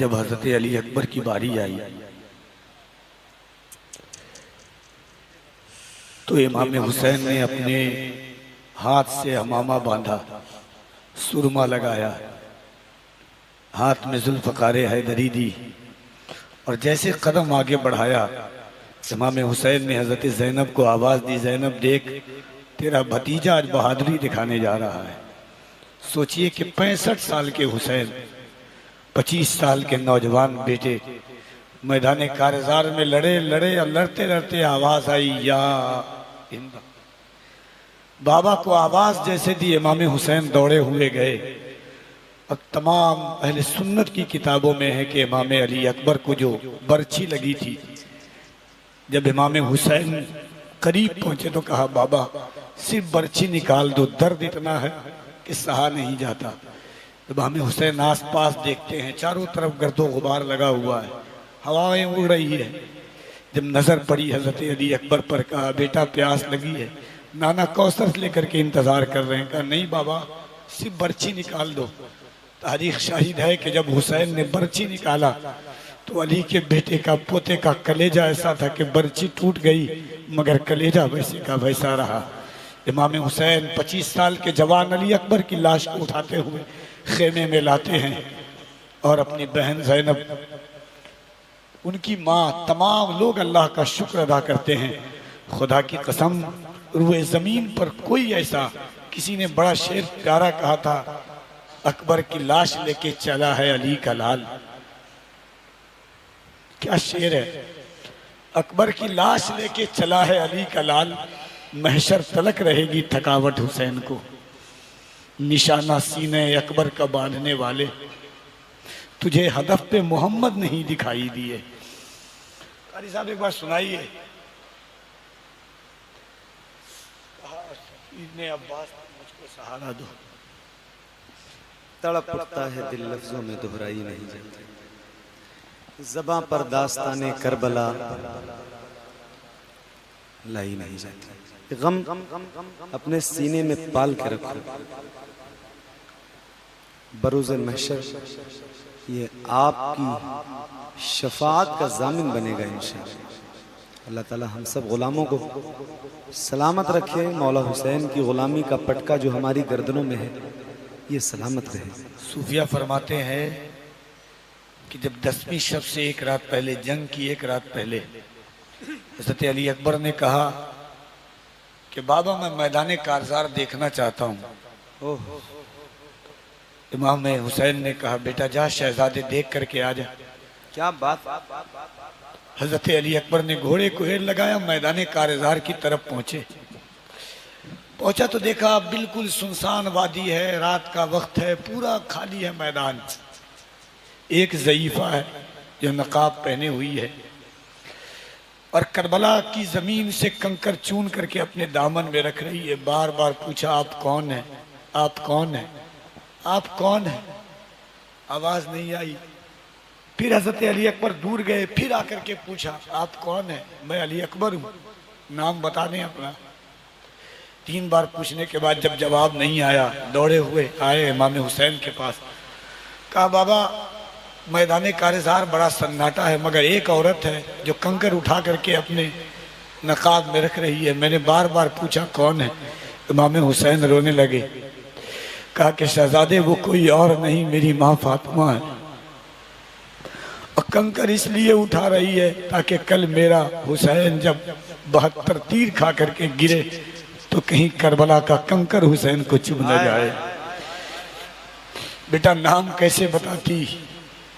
जब हजरत अली अकबर की बारी आई तो इमाम हुसैन ने अपने हाथ से हमामा बांधा, सुरमा लगाया, हाथ में जुल्फ़कार हैदरी दी और जैसे कदम आगे बढ़ाया इमाम हुसैन ने हजरत ज़ैनब को आवाज़ दी, ज़ैनब देख तेरा भतीजा आज बहादुरी दिखाने जा रहा है। सोचिए कि 65 साल के हुसैन 25 साल के नौजवान बेटे मैदान कारज़ार में लड़े लड़े और लड़ते लड़ते आवाज़ आई या हिंद। बाबा को आवाज़ जैसे दी इमाम हुसैन दौड़े हुए गए और तमाम अहले सुन्नत की किताबों में है कि इमाम अली अकबर को जो बर्छी लगी थी, जब इमाम हुसैन करीब पहुंचे तो कहा बाबा सिर्फ बर्छी निकाल दो, दर्द इतना है कि सहा नहीं जाता। इमाम हुसैन आस पास देखते हैं, चारों तरफ गर्दो गुबार लगा हुआ है, हवाएं उड़ रही है। जब नजर पड़ी हजरत अली अकबर पर कहा बेटा प्यास लगी है, नाना कौसर लेकर के इंतजार कर रहे हैं। कहा नहीं बाबा सिर्फ बर्छी निकाल दो। तारीख शाहिद है कि जब हुसैन ने बर्छी निकाला तो अली के बेटे का पोते का कलेजा ऐसा था कि बर्छी टूट गई मगर कलेजा वैसे का वैसा रहा। इमाम हुसैन 25 साल के जवान अली अकबर की लाश को उठाते हुए खेमे में लाते हैं और अपनी बहन ज़ैनब, उनकी माँ, तमाम लोग अल्लाह का शुक्र अदा करते हैं। खुदा की कसम रुए ज़मीन पर कोई ऐसा, किसी ने बड़ा शेर प्यारा कहा था, अकबर की लाश लेके चला है अली का लाल। क्या शेर है, अकबर की लाश लेके चला है अली का लाल, महशर तलक रहेगी थकावट हुसैन को, निशाना सीने अकबर का बांधने वाले, तुझे हदफ पे मोहम्मद नहीं दिखाई दिए। कारी साहब एक बार सुनाइए। इब्ने अब्बास मुझको सहारा दो। तड़प उठता है दिल लफ्जों में दोहराई नहीं जाती, ज़बां पर दास्ताने करबला लाई नहीं जाती। गम अपने सीने में पाल के रखो, बरोज़ महशर ये आपकी शफाअत का ज़ामिन बनेगा इंशाअल्लाह। अल्लाह ताला हम सब गुलामों को सलामत रखे। मौला हुसैन की गुलामी का पटका जो हमारी गर्दनों में है ये सलामत रहे। सूफिया फरमाते हैं कि जब 10वीं शब से एक रात पहले, जंग की एक रात पहले, हज़रत अली अकबर ने कहा कि बाबा मैं मैदान कारज़ार देखना चाहता हूँ। इमाम हुसैन ने कहा बेटा जा शहजादे देख करके आ जा। क्या बात। हज़रत अली अकबर ने घोड़े को हेर लगाया, मैदान कारज़ार की तरफ पहुंचा तो देखा बिल्कुल सुनसान वादी है, रात का वक्त है, पूरा खाली है मैदान। एक ज़ईफ़ा है जो नकाब पहने हुई है और करबला की ज़मीन से कंकर चून करके अपने दामन में रख रही है। बार बार पूछा आप कौन है, आप कौन है, आप कौन है, आवाज़ नहीं आई। फिर हज़रत अली अकबर दूर गए, फिर आकर के पूछा आप कौन है, मैं अली अकबर हूँ, नाम बता दें अपना। 3 बार पूछने के बाद जब जवाब नहीं आया, दौड़े हुए आए इमाम हुसैन के पास। कहा बाबा मैदान कारज़ार बड़ा सन्नाटा है मगर एक औरत है जो कंकर उठा करके अपने नकाब में रख रही है, मैंने बार बार पूछा कौन है। इमाम हुसैन रोने लगे, कहा कि शहजादे वो कोई और नहीं मेरी माँ फातिमा है और कंकर इसलिए उठा रही है ताकि कल मेरा हुसैन जब 72 तीर खा करके गिरे तो कहीं करबला का कंकर हुसैन को चुभ न जाए। बेटा नाम कैसे बताती,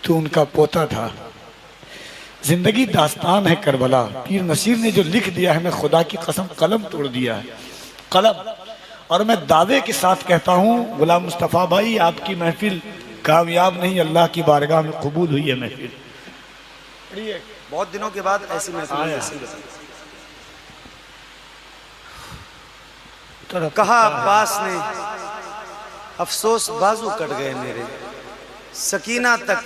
तू उनका पोता था। जिंदगी दास्तान है करबला। पीर नसीर ने जो लिख दिया है, मैं खुदा की कसम कलम तोड़ दिया है, कलम। और मैं दावे के साथ कहता हूँ गुलाम मुस्तफ़ा भाई आपकी महफिल कामयाब नहीं, अल्लाह की बारगाह में कबूल हुई है महफिल। बहुत दिनों के बाद ऐसी महफिल। कहा अब्बास ने अफसोस बाजू कट गए मेरे, सकीना तक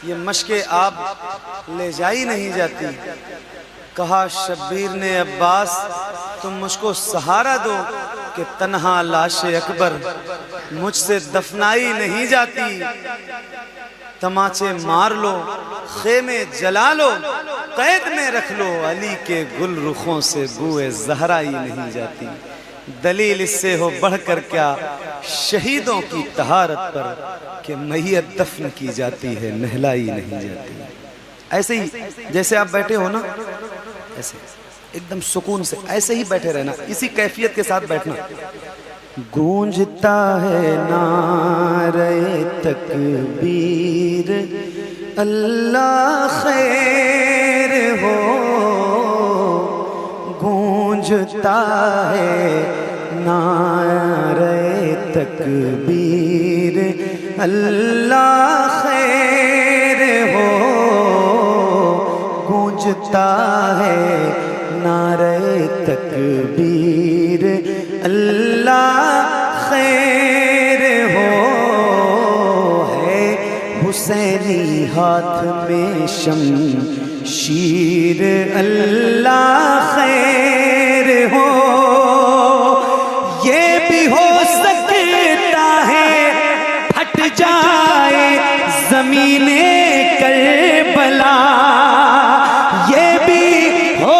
ये मशके आप ले जाई नहीं जाती। कहा शब्बीर ने अब्बास तुम मुझको सहारा दो कि तन्हा लाशे अकबर मुझसे दफनाई नहीं जाती। तमाचे मार लो, खेमे जला लो, कैद में रख लो, अली के गुल रुखों से बूए ज़हरा ही नहीं जाती। दलील इससे हो बढ़कर क्या शहीदों की तहारत पर कि मैयत दफन की जाती है, नहलाई नहीं जाती। ऐसे ही जैसे आप बैठे हो ना, ऐसे एकदम सुकून से ऐसे ही बैठे रहना, इसी कैफियत के साथ बैठना। गूंजता है नारे तकबीर, अल्लाह खैर हो, गूंजता है नारे तकबीर, अल्लाह खैर हो, गूंजता है नारे तकबीर, अल्लाह खैर हो। है हुसैनी हाथ में शमशीर, अल्लाह खैर हो। ये भी हो सकता है फट जाए ज़मीने करबला, ये भी हो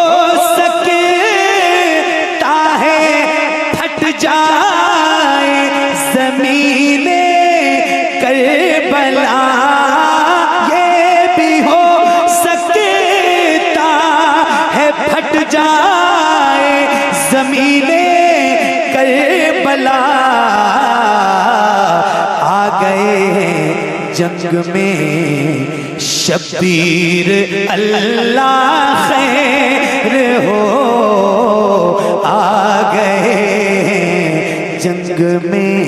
सकता है फट जाए ज़मीने करबला, ये भी हो सकता है फट जाए ज़मीने करबला। आ गए हैं जंग में शब्बीर, अल्लाह खैर हो। आ गए हैं जंग में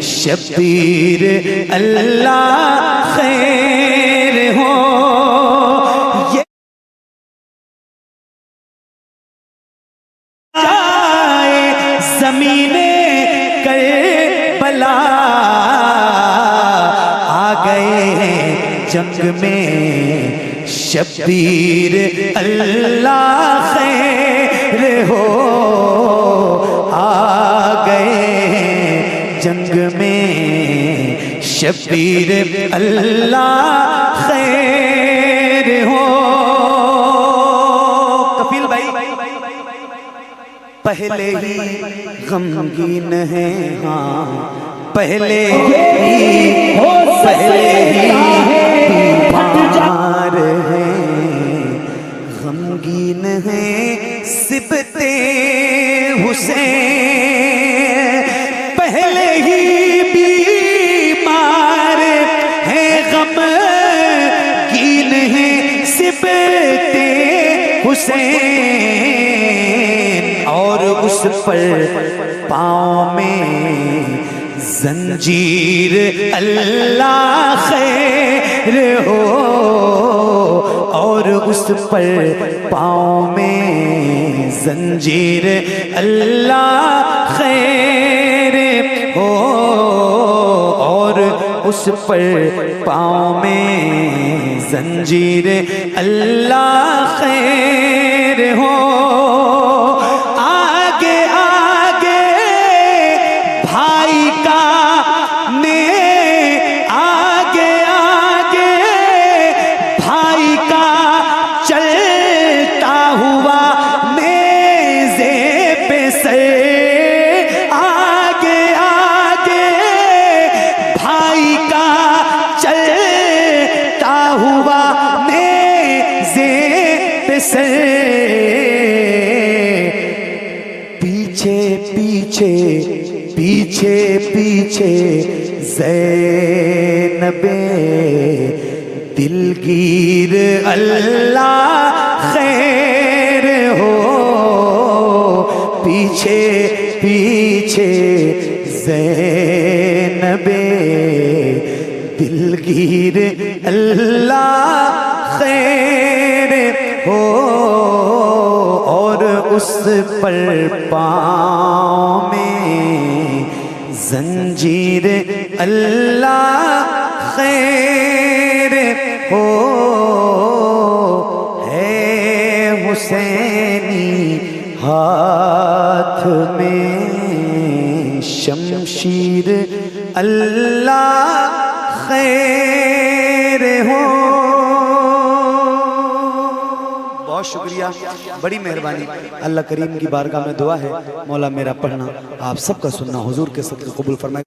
शब्बीर, अल्लाह खैर हो। ज़मीने करबला, आ गए हैं जंग में शब्बीर, अल्लाह खैर हो। आ गए हैं जंग में शब्बीर, अल्लाह खैर हो। कपिल भाई पहले ही गमगीन है, हाँ पहले ही बीमार है, गमगीन है सिबते हुसैन, पहले ही बीमार है, गमगीन है सिबते हुसैन। और उस पर पाँव में जंजीर, अल्लाह खैर हो। और उस पर पाँव में जंजीर, अल्लाह खैर हो। और उस पर पाँव में जंजीर, अल्लाह खैर हो। पीछे पीछे पीछे पीछे ज़ैनबे दिलगीर, अल्लाह खैर हो। पीछे पीछे ज़ैनबे दिलगीर, अल्लाह खैर हो। और उस पर पाँव में जंजीर, अल्लाह खैर हो। है हुसैनी हाथ में शमशीर, अल्लाह खैर शुक्रिया, बड़ी मेहरबानी। अल्लाह करीम की बारगाह में दुआ है, मौला मेरा पढ़ना आप सबका सुनना हुजूर के सदक़े कबूल फरमाए।